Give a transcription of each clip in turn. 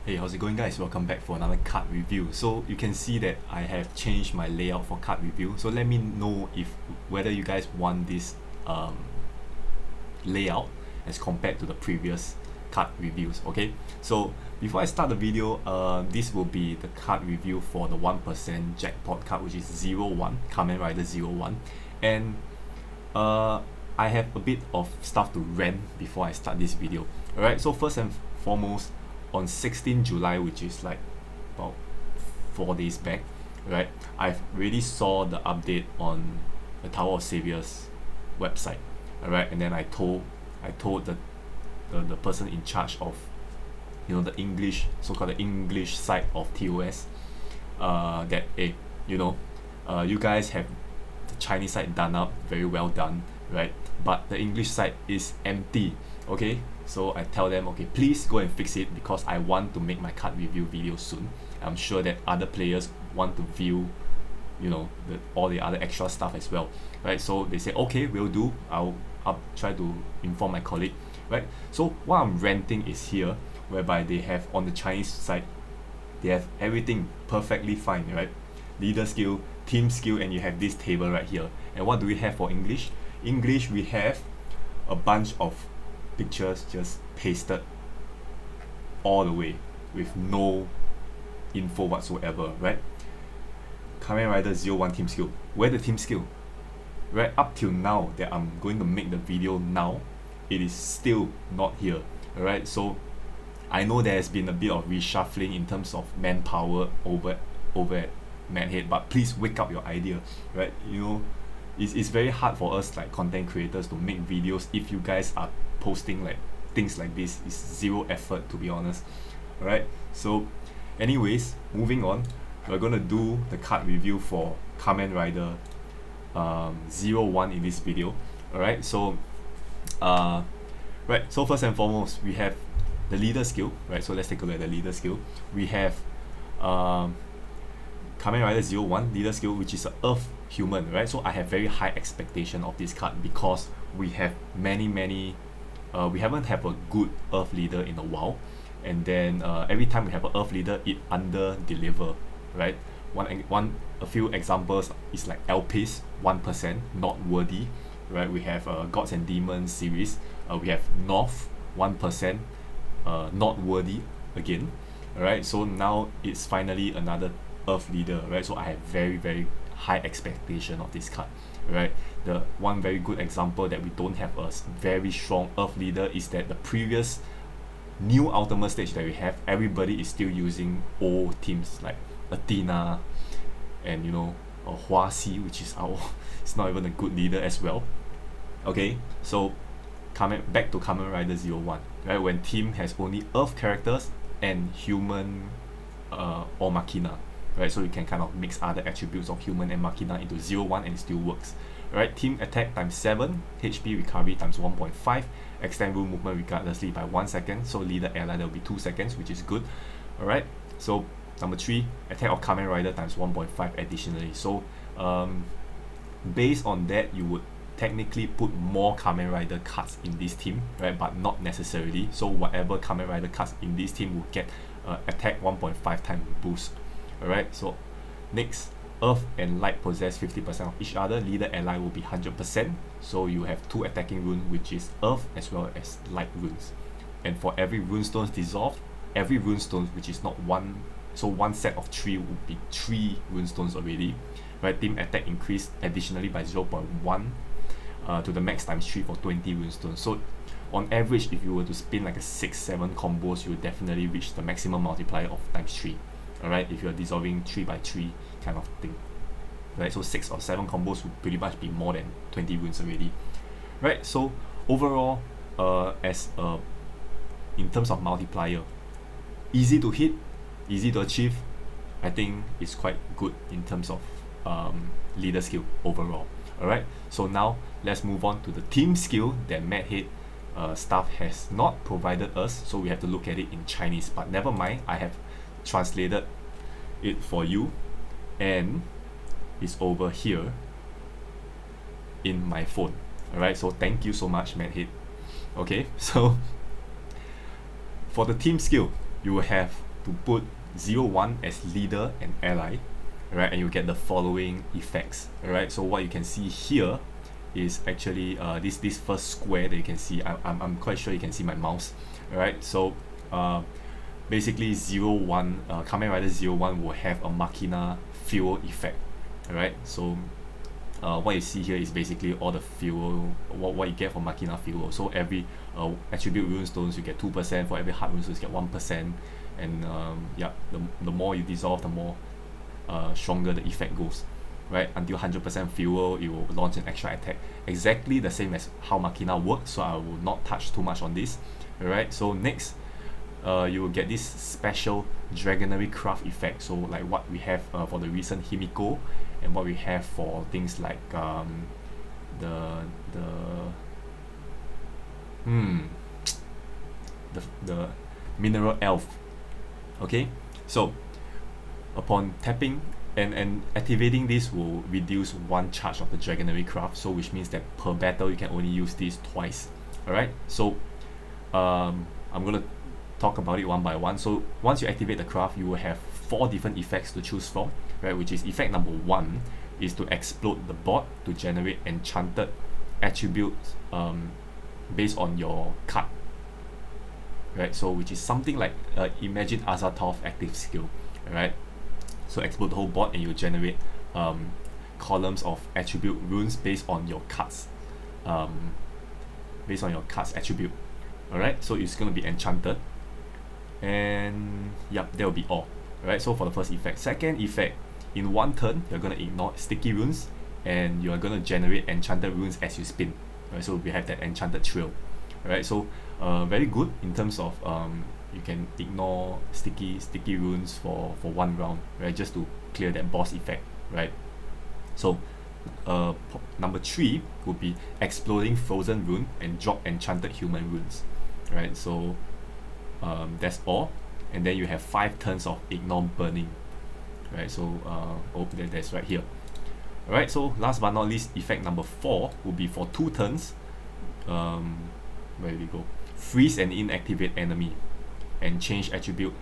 Hey, how's it going, guys? Welcome back for another card review. So you can see that I have changed my layout for card review. So let me know if whether you guys want this layout as compared to the previous card reviews. Okay, so before I start the video, this will be the card review for the 1% jackpot card, which is 01 Kamen Rider 01, and I have a bit of stuff to rant before I start this video. Alright, so first and foremost, on 16 July, which is like about 4 days back, right, I've really saw the update on the Tower of Savior's website. Alright, and then I told the person in charge of the English, so-called the English side of TOS, that hey, you guys have the Chinese side done up very well done, right, but the English side is empty. Okay, so I tell them, okay, please go and fix it because I want to make my card review video soon. I'm sure that other players want to view all the other extra stuff as well, right? So they say, okay, will do. I'll try to inform my colleague, right? So what I'm renting is here, whereby they have on the Chinese side, they have everything perfectly fine, right? Leader skill, team skill, and you have this table right here. And what do we have for English? English, we have a bunch of pictures just pasted all the way with no info whatsoever, right? Kamen Rider 01 team skill. Where the team skill? Right up till now that I'm going to make the video now, it is still not here. Alright, so I know there has been a bit of reshuffling in terms of manpower over at Madhead, but please wake up your idea, right? It's very hard for us like content creators to make videos if you guys are posting like things like this. It's zero effort, to be honest. Alright, so anyways, moving on, we're gonna do the card review for Kamen Rider 01 in this video. Alright, so so first and foremost, we have the leader skill, right? So let's take a look at the leader skill. We have Kamen Rider 01 leader skill, which is a Earth human, right? So I have very high expectation of this card because we have many we haven't have a good Earth leader in a while, and then every time we have an Earth leader, it under deliver, right? A few examples is like Elpis 1% not worthy, right? We have Gods and Demons series, we have North 1% not worthy again. Alright, so now it's finally another Earth leader, right? So I have very high expectation of this card, right? The one very good example that we don't have a very strong Earth leader is that the previous new ultimate stage that we have, everybody is still using old teams like Athena and Huasi, which is it's not even a good leader as well. Okay, so back to Kamen Rider 01, right? When team has only Earth characters and human or Machina, right? So you can kind of mix other attributes of human and Machina into 01 and it still works. Right? Team attack times 7, HP recovery times 1.5, extend rule movement regardlessly by 1 second. So leader ally, there will be 2 seconds, which is good. Alright, so number 3, attack of Kamen Rider times 1.5 additionally. So based on that, you would technically put more Kamen Rider cards in this team, right? But not necessarily. So whatever Kamen Rider cards in this team will get attack 1.5 times boost. Alright, so next, Earth and Light possess 50% of each other. Leader ally will be 100%. So you have 2 attacking runes, which is Earth as well as Light runes. And for every runestones dissolved, every runestone, which is not one, so one set of 3 would be 3 runestones already. Right, team attack increased additionally by 0.1 to the max times 3 for 20 runestones. So on average, if you were to spin like a 6-7 combos, you will definitely reach the maximum multiplier of times 3. Alright, if you're dissolving 3x3 kind of thing, right? So 6 or 7 combos would pretty much be more than 20 runes already, right? So overall, in terms of multiplier, easy to hit, easy to achieve, I think it's quite good in terms of leader skill overall. Alright, so now let's move on to the team skill that Madhead staff has not provided us, so we have to look at it in Chinese, but never mind, I have translated it for you, and it's over here in my phone. Alright, so thank you so much, Madhead. Okay, so for the team skill, you will have to put 0-1 as leader and ally, right? And you get the following effects, alright? So what you can see here is actually this first square that you can see. I'm quite sure you can see my mouse, alright? So basically 0-1, Kamen Rider 0-1 will have a Machina fuel effect, alright? So what you see here is basically all the fuel, what you get from Machina fuel. So every attribute rune stones you get 2%, for every heart rune stones you get 1%, and yeah, the more you dissolve, the more stronger the effect goes, right? Until 100% fuel, it will launch an extra attack, exactly the same as how Machina works, so I will not touch too much on this, alright? So next, you will get this special Dragonary Craft effect, so like what we have for the recent Himiko, and what we have for things like the Mineral Elf. Okay, so upon tapping and activating this will reduce 1 charge of the Dragonary Craft, so which means that per battle you can only use this twice. Alright, so I'm gonna talk about it one by one. So once you activate the craft, you will have 4 different effects to choose from, right? Which is effect number 1 is to explode the board to generate enchanted attributes based on your card, right? So which is something like imagine Azathoth active skill, right? So explode the whole board and you generate columns of attribute runes based on your cards, attribute. Alright, so it's going to be enchanted, and yep, that will be all. Alright, so for the first effect. Second effect, in one turn you're going to ignore sticky runes and you're going to generate enchanted runes as you spin. Alright, so we have that enchanted trail. Alright, so very good in terms of you can ignore sticky runes for 1 round, right, just to clear that boss effect, right? So number 3 would be exploding frozen rune and drop enchanted human runes, right? So that's all, and then you have 5 turns of ignore burning, right? So that's right here. Alright, so last but not least, effect number 4 will be for 2 turns. Where do we go? Freeze and inactivate enemy and change attribute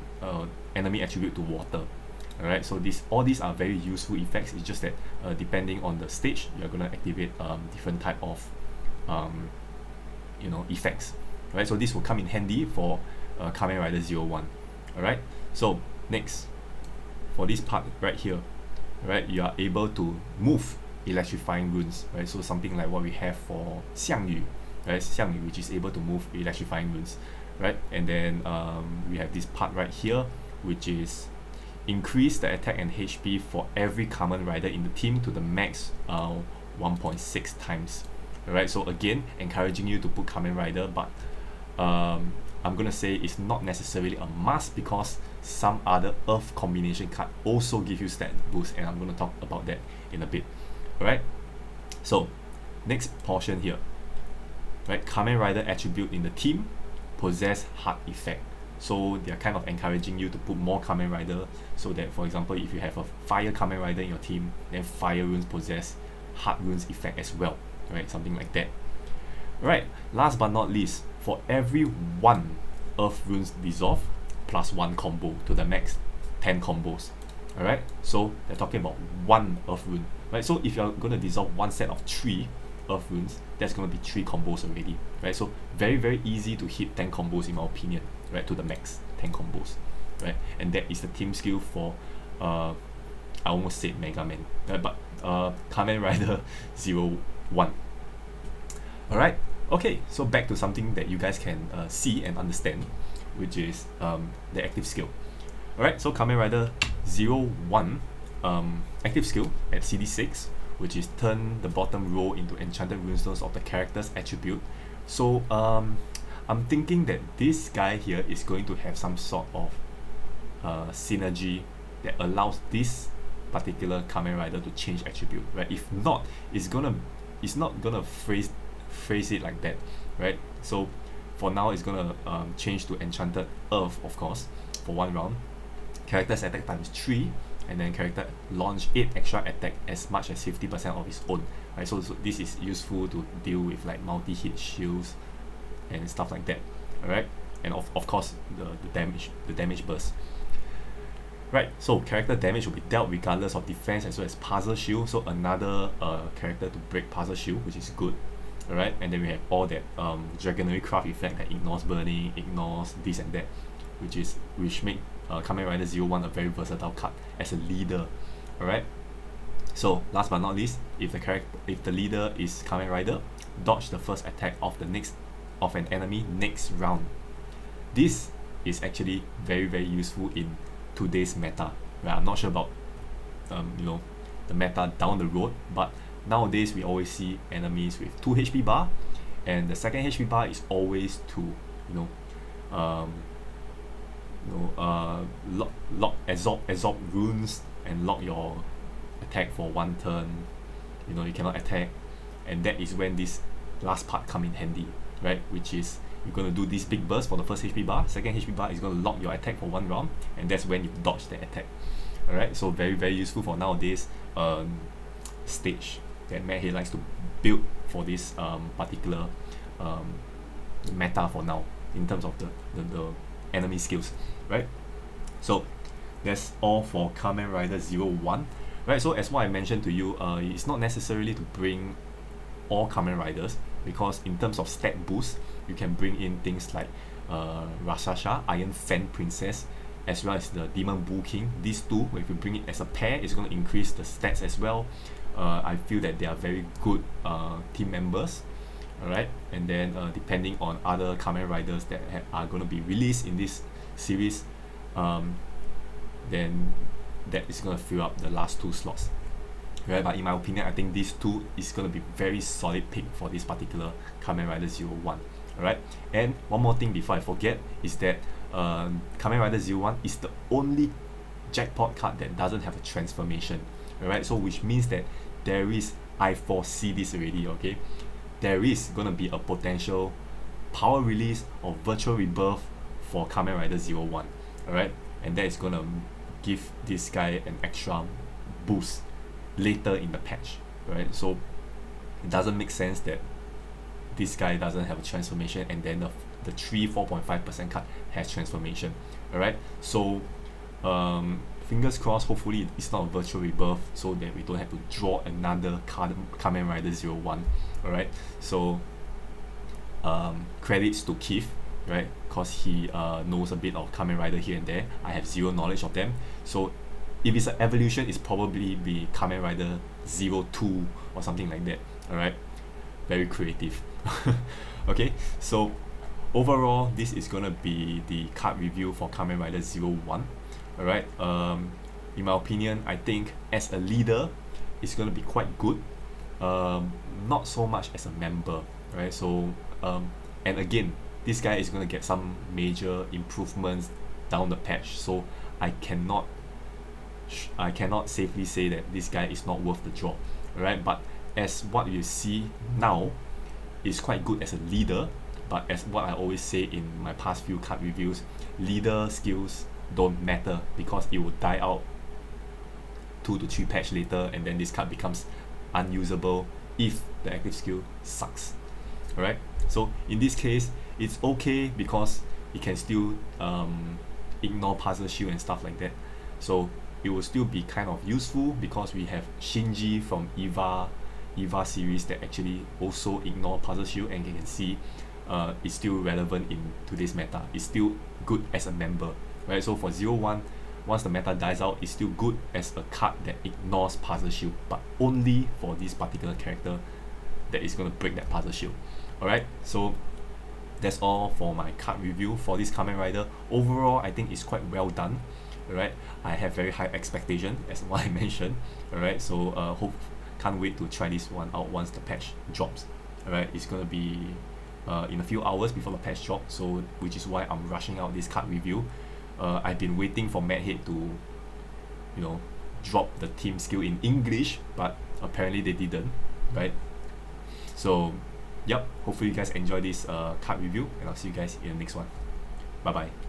enemy attribute to water. Alright, so all these are very useful effects. It's just that depending on the stage, you're gonna activate different type of effects. Right, so this will come in handy for Kamen Rider 01. Alright, so next, for this part right here, right, you are able to move electrifying runes, right? So something like what we have for Xiangyu, right? Xiangyu, which is able to move electrifying runes, right? And then we have this part right here, which is increase the attack and HP for every Kamen Rider in the team to the max 1.6 times. Alright, so again, encouraging you to put Kamen Rider, but I'm gonna say it's not necessarily a must because some other Earth combination card also give you stat boost, and I'm gonna talk about that in a bit. Alright, so next portion here, right? Kamen Rider attribute in the team possess heart effect. So they are kind of encouraging you to put more Kamen Rider, so that, for example, if you have a fire Kamen Rider in your team, then fire runes possess heart runes effect as well, right? Something like that. Right, last but not least, for every 1 earth runes dissolve, plus 1 combo to the max 10 combos. Alright, so they're talking about 1 earth rune, right? So if you're going to dissolve 1 set of 3 earth runes, that's going to be 3 combos already, right? So very, very easy to hit 10 combos in my opinion, right? To the max 10 combos, right? And that is the team skill for I almost said Mega Man, right? But Kamen Rider 01. Alright, okay, so back to something that you guys can see and understand, which is the active skill. Alright, so Kamen Rider 01 active skill at CD6, which is turn the bottom row into enchanted runestones of the character's attribute. So I'm thinking that this guy here is going to have some sort of synergy that allows this particular Kamen Rider to change attribute, right? If not, it's not gonna phrase it like that, right? So for now, it's gonna change to enchanted earth, of course, for 1 round. Character's attack times 3, and then character launch 8 extra attack as much as 50% of his own, right? So this is useful to deal with like multi-hit shields and stuff like that. Alright, and of course the damage burst. Right, so character damage will be dealt regardless of defense as well as puzzle shield. So another character to break puzzle shield, which is good. Alright, and then we have all that Dragonary craft effect that ignores burning, ignores this and that, which make Kamen Rider 01 a very versatile card as a leader. Alright. So last but not least, if the leader is Kamen Rider, dodge the first attack of an enemy next round. This is actually very, very useful in today's meta. Right? I'm not sure about the meta down the road, but nowadays we always see enemies with 2 HP bar, and the second HP bar is always to absorb runes and lock your attack for 1 turn. You cannot attack, and that is when this last part come in handy, right? Which is you're going to do this big burst for the first HP bar, second HP bar is going to lock your attack for 1 round, and that's when you dodge the attack. Alright, so very, very useful for nowadays stage that Mad Head likes to build for this particular meta for now in terms of the enemy skills, right? So that's all for Kamen Rider 01. Right, so as what I mentioned to you, it's not necessarily to bring all Kamen Riders, because in terms of stat boost, you can bring in things like Rasasha, Iron Fan Princess, as well as the Demon Bull King. These two, if you bring it as a pair, it's going to increase the stats as well. I feel that they are very good team members. Alright, and then depending on other Kamen Riders that are going to be released in this series, then that is going to fill up the last 2 slots. Right, but in my opinion, I think these 2 is going to be very solid pick for this particular Kamen Rider 01. Alright, and one more thing before I forget is that Kamen Rider 01 is the only jackpot card that doesn't have a transformation. Alright, so which means that I foresee this already, okay? There is going to be a potential power release or virtual rebirth for Kamen Rider 01. Alright, and that is going to give this guy an extra boost later in the patch, right? So it doesn't make sense that this guy doesn't have a transformation and then the 4.5% card has transformation. Alright, so fingers crossed, hopefully it's not a virtual rebirth so that we don't have to draw another Kamen Rider 01. Alright, so credits to Keith, right, because he knows a bit of Kamen Rider here and there. I have zero knowledge of them, so if it's an evolution, it's probably be Kamen Rider 02 or something like that. Alright, very creative. Okay, so overall this is gonna be the card review for Kamen Rider 01. Alright, in my opinion, I think as a leader it's gonna be quite good, not so much as a member, right? So and again, this guy is gonna get some major improvements down the patch, so I cannot safely say that this guy is not worth the draw. Alright, but as what you see now, is quite good as a leader, but as what I always say in my past few card reviews, leader skills don't matter because it will die out 2 to 3 patch later, and then this card becomes unusable if the active skill sucks. Alright, so in this case it's okay because it can still ignore puzzle shield and stuff like that, so it will still be kind of useful because we have Shinji from EVA series that actually also ignore puzzle shield, and you can see it's still relevant in today's meta. It's still good as a member, right? So for 01, once the meta dies out, it's still good as a card that ignores puzzle shield, but only for this particular character that is going to break that puzzle shield. Alright, so that's all for my card review for this Kamen Rider. Overall, I think it's quite well done. Alright, I have very high expectation as what I mentioned. Alright, so can't wait to try this one out once the patch drops. Alright, it's gonna be in a few hours before the patch drops, so which is why I'm rushing out this card review. I've been waiting for Mad Head to drop the team skill in English, but apparently they didn't, right? So yep, hopefully you guys enjoy this card review, and I'll see you guys in the next one. Bye bye.